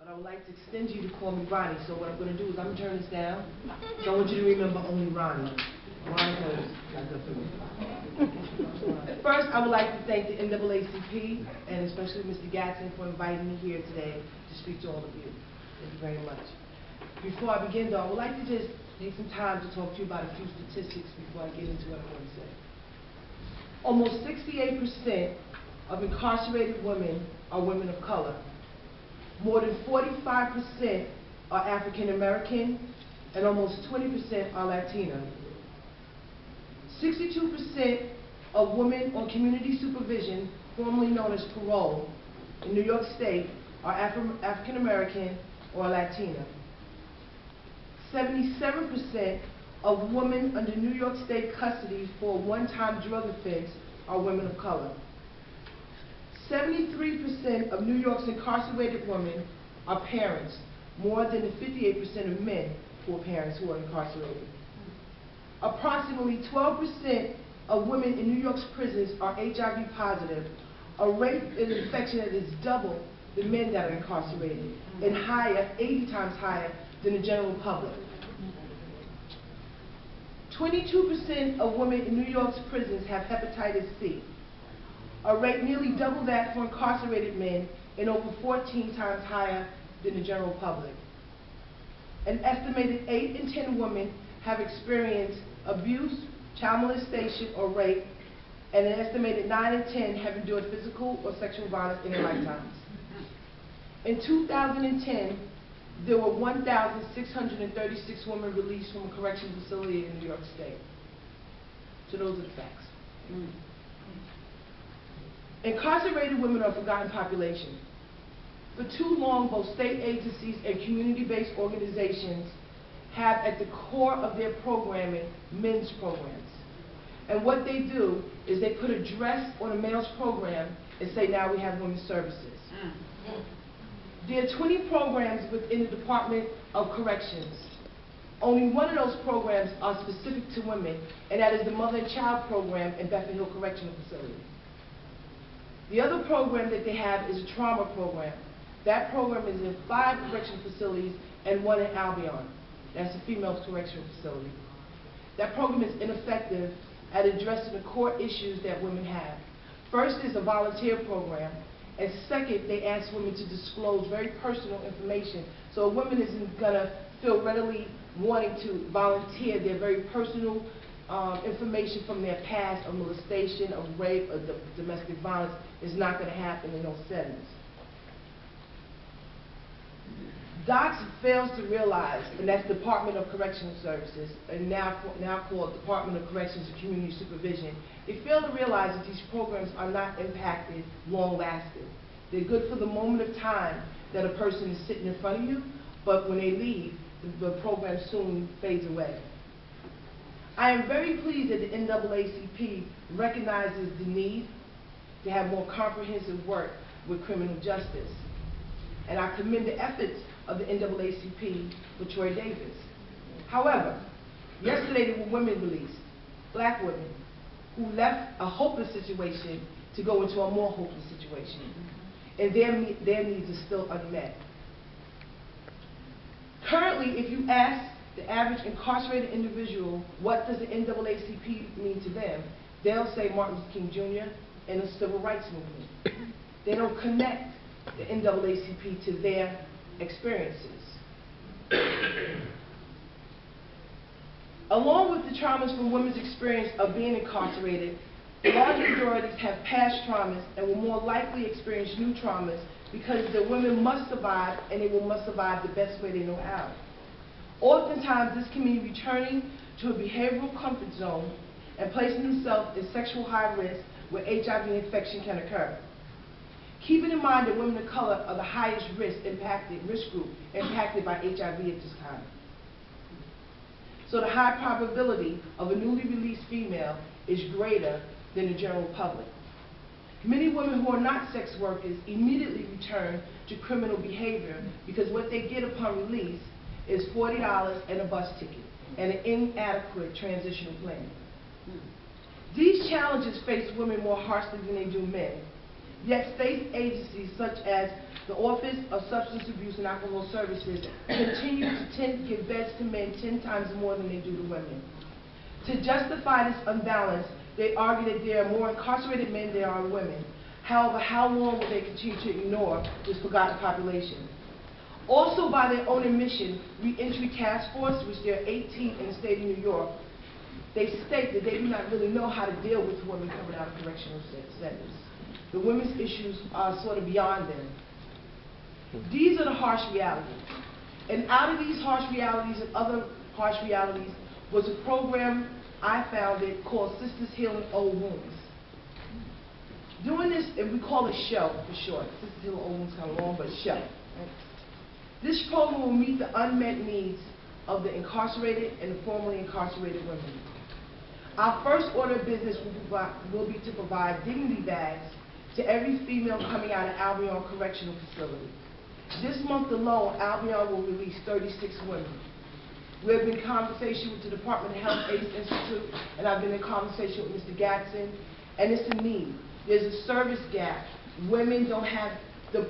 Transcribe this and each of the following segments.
But I would like to extend you to call me Ronnie. So what I'm going to do is I'm going to turn this down. So I want you to remember only Ronnie. Monica got good for me. First, I would like to thank the NAACP and especially Mr. Gatson for inviting me here today to speak to all of you. Thank you very much. Before I begin, though, I would like to just take some time to talk to you about a few statistics before I get into what I'm going to say. Almost 68% of incarcerated women are women of color. More than 45% are African American, and almost 20% are Latino. 62% of women on community supervision, formerly known as parole, in New York State are African American or Latino. 77% of women under New York State custody for a one-time drug offense are women of color. 73% of New York's incarcerated women are parents, more than the 58% of men who are parents who are incarcerated. Approximately 12% of women in New York's prisons are HIV positive, a rate of infection that is double the men that are incarcerated, and higher, 80 times higher than the general public. 22% of women in New York's prisons have hepatitis C, a rate nearly double that for incarcerated men and over 14 times higher than the general public. An estimated 8 in 10 women have experienced abuse, child molestation, or rape, and an estimated 9 in 10 have endured physical or sexual violence in their lifetimes. In 2010, there were 1,636 women released from a correctional facility in New York State. So those are the facts. Incarcerated women are a forgotten population. For too long, both state agencies and community-based organizations have at the core of their programming men's programs. And what they do is they put a dress on a male's program and say, now we have women's services. There are 20 programs within the Department of Corrections. Only one of those programs are specific to women, and that is the Mother and Child Program in Bedford Hill Correctional Facility. The other program that they have is a trauma program. That program is in 5 correctional facilities and 1 in Albion. That's a female correctional facility. That program is ineffective at addressing the core issues that women have. First is a volunteer program, and second, they ask women to disclose very personal information. So a woman isn't going to feel readily wanting to volunteer their very personal information from their past of molestation, of rape, or domestic violence is not going to happen in those settings. DOCS fails to realize, and that's Department of Correctional Services, and now called Department of Corrections and Community Supervision, they fail to realize that these programs are not impacted long-lasting. They're good for the moment of time that a person is sitting in front of you, but when they leave, the program soon fades away. I am very pleased that the NAACP recognizes the need to have more comprehensive work with criminal justice. And I commend the efforts of the NAACP with Troy Davis. However, yesterday there were women released, black women, who left a hopeless situation to go into a more hopeless situation. And their needs are still unmet. Currently, if you ask the average incarcerated individual, what does the NAACP mean to them, they'll say Martin Luther King Jr. and the Civil Rights Movement. They don't connect the NAACP to their experiences. Along with the traumas from women's experience of being incarcerated, large majorities have past traumas and will more likely experience new traumas because the women must survive, and they must survive the best way they know how. Oftentimes, this can mean returning to a behavioral comfort zone and placing themselves in sexual high risk where HIV infection can occur. Keeping in mind that women of color are the highest risk group impacted by HIV at this time. So the high probability of a newly released female is greater than the general public. Many women who are not sex workers immediately return to criminal behavior because what they get upon release is $40 and a bus ticket and an inadequate transitional plan. These challenges face women more harshly than they do men. Yet state agencies such as the Office of Substance Abuse and Alcohol Services continue to give beds to men 10 times more than they do to women. To justify this imbalance, they argue that there are more incarcerated men than there are women. However, how long will they continue to ignore this forgotten population? Also, by their own admission, Reentry Task Force, which there are 18 in the state of New York, they state that they do not really know how to deal with women coming out of correctional centers. The women's issues are sort of beyond them. These are the harsh realities. And out of these harsh realities and other harsh realities was a program I founded called Sisters Healing Old Wounds. Doing this, and we call it SHOW for short. Sisters Healing Old Wounds kind of long, but SHOW. Right? This program will meet the unmet needs of the incarcerated and the formerly incarcerated women. Our first order of business will be to provide dignity bags to every female coming out of Albion Correctional Facility. This month alone, Albion will release 36 women. We have been in conversation with the Department of Health AIDS Institute, and I've been in conversation with Mr. Gatson, and it's a need. There's a service gap. Women don't have the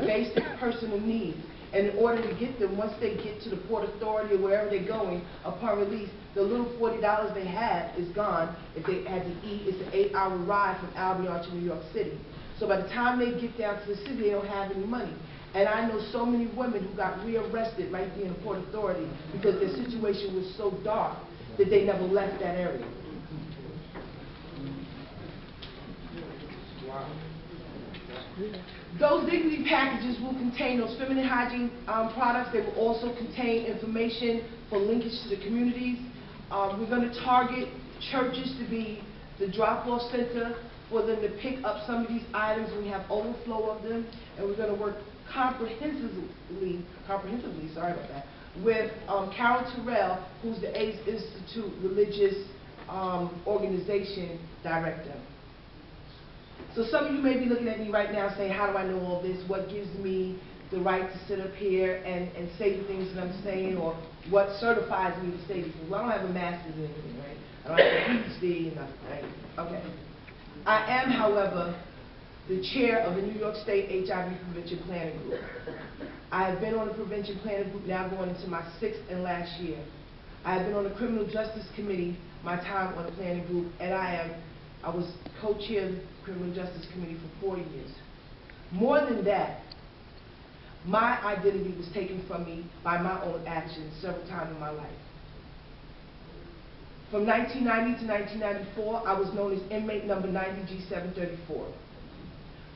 basic personal needs. And in order to get them, once they get to the Port Authority or wherever they're going, upon release, the little $40 they had is gone. If they had to eat, it's an 8-hour ride from Albion to New York City. So by the time they get down to the city, they don't have any money. And I know so many women who got rearrested right there in the Port Authority because their situation was so dark that they never left that area. Wow. Those dignity packages will contain those feminine hygiene products. They will also contain information for linkage to the communities. We're going to target churches to be the drop-off center for them to pick up some of these items. We have overflow of them, and we're going to work comprehensively, sorry about that, with Carol Terrell, who's the AIDS Institute Religious Organization Director. So some of you may be looking at me right now saying, how do I know all this? What gives me the right to sit up here and say the things that I'm saying, or what certifies me to say these things? Well, I don't have a master's in anything, right? I don't have a PhD, nothing, right? Okay. I am, however, the chair of the New York State HIV Prevention Planning Group. I have been on the Prevention Planning Group now going into my 6th and last year. I have been on the Criminal Justice Committee, my time on the planning group, and I was co-chair of the Criminal Justice Committee for 4 years. More than that, my identity was taken from me by my own actions several times in my life. From 1990 to 1994, I was known as inmate number 90G734.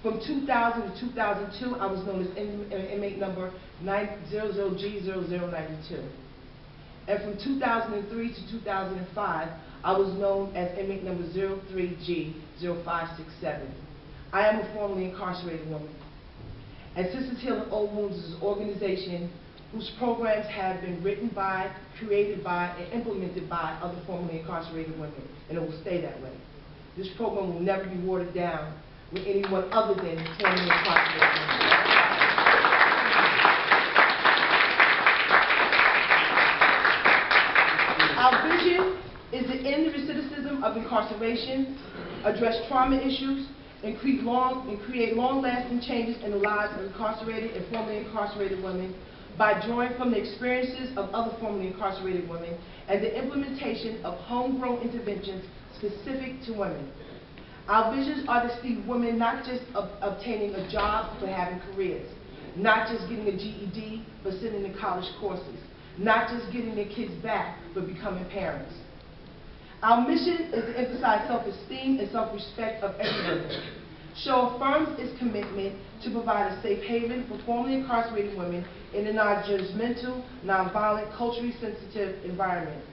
From 2000 to 2002, I was known as inmate number 900G0092. And from 2003 to 2005, I was known as inmate number 03G0567. I am a formerly incarcerated woman. And Sisters Healing Old Wounds is an organization whose programs have been written by, created by, and implemented by other formerly incarcerated women, and it will stay that way. This program will never be watered down with anyone other than formerly incarcerated women. Our vision is to end the recidivism of incarceration, address trauma issues, and create long-lasting changes in the lives of incarcerated and formerly incarcerated women by drawing from the experiences of other formerly incarcerated women and the implementation of homegrown interventions specific to women. Our visions are to see women not just obtaining a job, but having careers, not just getting a GED, but sitting in college courses, not just getting their kids back, but becoming parents. Our mission is to emphasize self-esteem and self-respect of every woman. SHOW affirms its commitment to provide a safe haven for formerly incarcerated women in a non-judgmental, non-violent, culturally sensitive environment.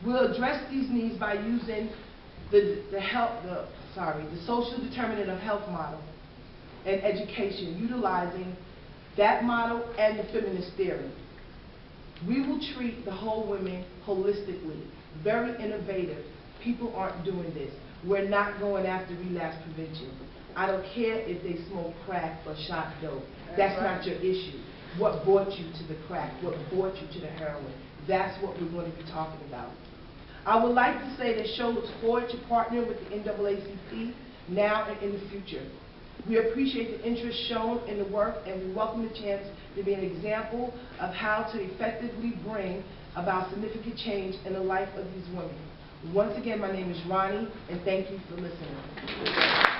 We'll address these needs by using the social determinant of health model and education, utilizing that model and the feminist theory. We will treat the whole women holistically, very innovative. People aren't doing this. We're not going after relapse prevention. I don't care if they smoke crack or shot dope. That's not your issue. What brought you to the crack? What brought you to the heroin? That's what we're going to be talking about. I would like to say that SHOW looks forward to partnering with the NAACP now and in the future. We appreciate the interest shown in the work, and we welcome the chance to be an example of how to effectively bring about significant change in the life of these women. Once again, my name is Ronnie, and thank you for listening.